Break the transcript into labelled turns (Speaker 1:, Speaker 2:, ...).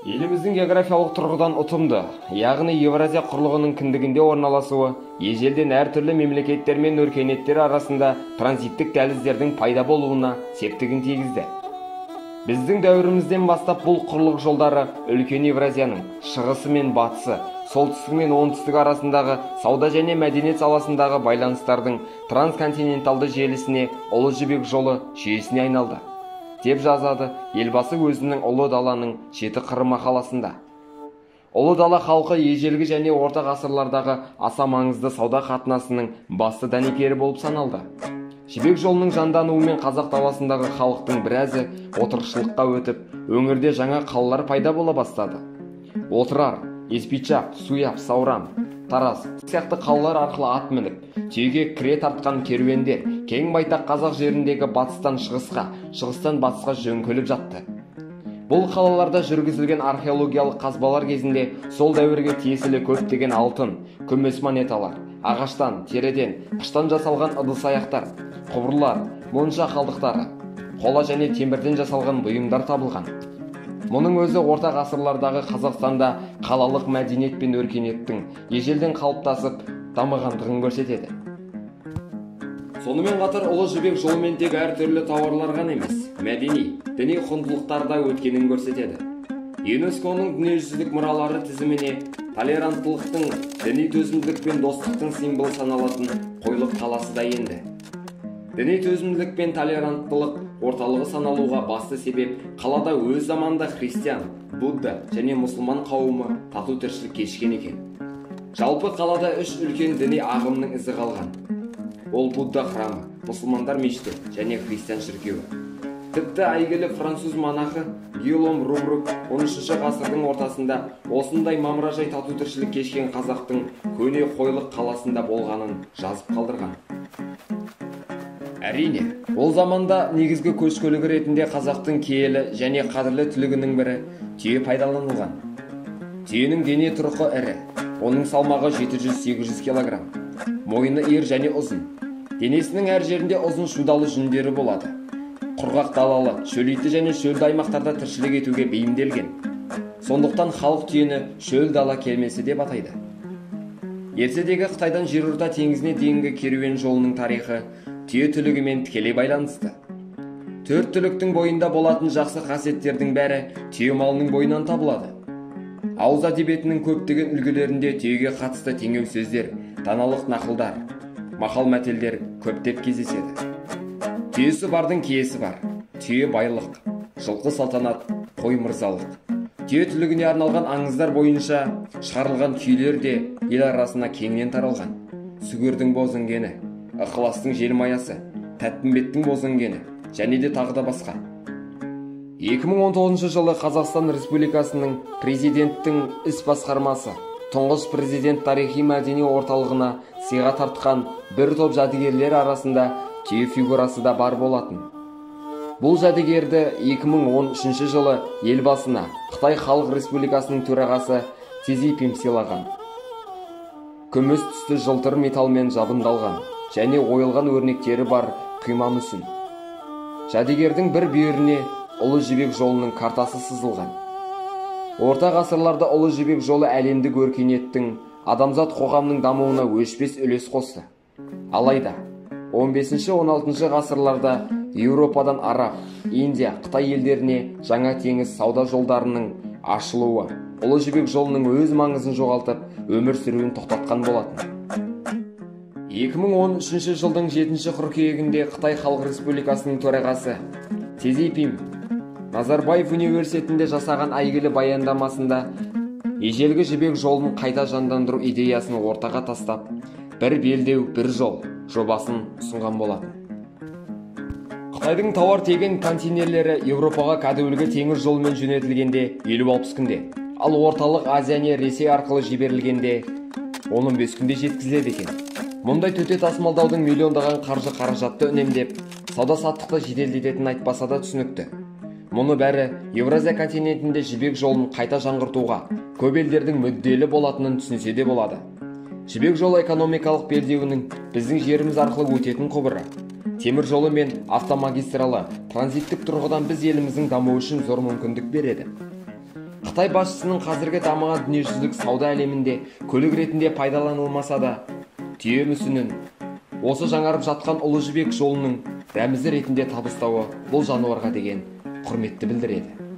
Speaker 1: Еліміздің географиялық тұрғыдан ұтымды, яғни Евразия құрлығының кіндігінде орналасуы, ежелден әртүрлі мемлекеттер мен өркениеттер арасында транзиттік дәліздердің пайда болуына септігін тигізді. Біздің дәуірімізден бастап бұл құрлық жолдары үлкен Евразияның шығысы мен батысы, солтүстігі мен оңтүстігі арасындағы сауда және мәдениет саласындағы байланыстардың трансконтиненталды желісіне Ұлы Жібек жолы жүйесіне айналды, деп жазады елбасы өзінің Ұлы даланың жеті қыры мақаласында. Ұлы дала халқы ежелгі және орта ғасырлардағы аса маңызды сауда қатынасының басты дәнекері болып саналды. Жібек жолының жандануымен қазақ даласындағы халықтың біразы отырықшылыққа өтіп, өңірде жаңа қалалар пайда бола бастады. Отырар, Еспичақ, Суяб, Сауран, Тараз сияқты қалалар арқылы ат мініп, түйеге кіре тартқан керуендер кең байтақ қазақ жеріндегі батыстан шығысқа, шығыстан батысқа жөңкеліп жатты. Бұл қалаларда жүргізілген археологиялық қазбалар кезінде сол дәуірге тиесілі көптеген алтын, күміс монеталар, ағаштан, тереден, қыштан жасалған ыдыс-аяқтар, құбырлар, монша қалдықтары, қола және темірден жасалған бұйымдар табылған. Мұның өзі орта ғасырлардағы Қазақстанда қалалық мәдениет пен өркениеттің ежелден қалыптасып дамығандығын көрсетеді. Сонымен қатар Ұлы Жібек жолымен тек әртүрлі тауарлар ғана емес, мәдени, діни құндылықтар да өткенін көрсетеді. ЮНЕСКО-ның дүниежүзілік мұралары тізіміне толеранттылықтың, діни төзімділік пен достықтың символы саналатын Қойлық қаласы да енді. Діни төзімділік пен толеранттылық орталығы саналуға басты себеп қалада өз заманда христиан, будда және мұсылман қауымы тату тіршілік кешкен екен. Жалпы қалада үш үлкен діни ағымның ізі қалған. Ол будда храмы, мұсылмандар мешіті және христиан шіркеуі. Тіпті әйгілі француз монахы Гийом Румрук 13 ғасырдың ортасында осындай мамыражай тату тіршілік кешкен қазақтың көне Қойлық қаласында болғанын жазып қалдырған. Әрине, ол заманда негізгі көш көлігі ретінде қазақтың киелі және қадірлі түлігінің бірі түйе пайдаланылған. Түйенің дене тұрқы ірі, оның салмағы 700-800 килограмм. Мойыны ир және ұзын. Денесінің әр жерінде ұзын шудалы жүндері болады. Құрғақ далалы, шөлейтті және шөлді аймақтарда тіршілік етуге бейімделген. Сондықтан халық түйені шөл дала келмесі деп атайды. Ертедегі Қытайдан жерорта теңізіне дейінгі керуен жолының тарихы түйе түлігімен тікелей байланысты. Төрт түліктің бойында болатын жақсы қасиеттердің бәрі түйе малының бойынан табылады. Ауыз әдебиетінің көптеген үлгілерінде түйеге қатысты теңеу сөздер, даналық нақылдар, мақал-мәтелдер көптеп кездеседі. Түйесі бардың киесі бар. Түйе байлық, жылқы салтанат, қой мырзалық. Түйе түлігіне арналған аңыздар бойынша шығарылған күйлер де ел арасына кеңінен таралған. Сүгірдің бозінгені, ықыластың желмаясы, тәттімбеттің бозінгені және де тағы да басқа. 2019 жылы Қазақстан Республикасының президенттің іс басқармасы тұңғыш президент тарихи мәдени орталығына сыйға тартқан бір топ жәдігерлер арасында түйе фигурасы да бар болатын. Бұл жәдігерді 2013 жылы елбасына Қытай Халық Республикасының төрағасы Си Цзиньпин сыйлаған. Күміс түсті жылтыр металмен жабындалған және ойылған өрнектері бар қима мүсін. Жәдігердің бір бүйіріне Ұлы Жібек жолының картасы сызылған. Орта ғасырларда Ұлы Жібек жолы әлемдік өркениеттің, адамзат қоғамның дамуына өшпес үлес қосты. Алайда 15-16 ғасырларда Еуропадан Араб, Индия, Қытай елдеріне жаңа теңіз сауда жолдарының ашылуы Ұлы Жібек жолының өз маңызын жоғалтып, өмір сүруін тоқтатқан болатын. 2013 жылдың 7 қыркүйегінде Қытай Халық Республикасының төрағасы Си Цзиньпин Назарбаев университетінде жасаған әйгілі баяндамасында ежелгі жібек жолын қайта жандандыру идеясын ортаға тастап, бір белдеу, бір жол жобасын ұсынған болатын. Қытайдың тауар тиеген контейнерлері Еуропаға кәдуілгі теңіз жолымен жөнелтілгенде 50-60 күнде, ал орталық Азия не Ресей арқылы жіберілгенде 15 күнде жеткізіледі екен. Мұндай төте тасымалдаудың миллиондаған қаржы қаражатты үнемдеп, сауда-саттықты жеделдететінін айтпаса да түсінікті. Мұны бәрі Евразия континентінде жібек жолын қайта жаңғыртуға көп елдердің мүдделі болатынын түсінсе де болады. Жібек жолы экономикалық белдеуінің біздің жеріміз арқылы өтетін құбыры. Темір жолы мен автомагистралы транзиттік тұрғыдан біз еліміздің дамуы үшін зор мүмкіндік береді. Қытай басшысының қазіргі дамыған дүниежүзілік сауда әлемінде көлік ретінде пайдаланылмаса да, түйе мүсінін осы жаңарып жатқан ұлы жібек жолының рәмізі ретінде табыстауы бұл жануарға деген құрметті білдіреді.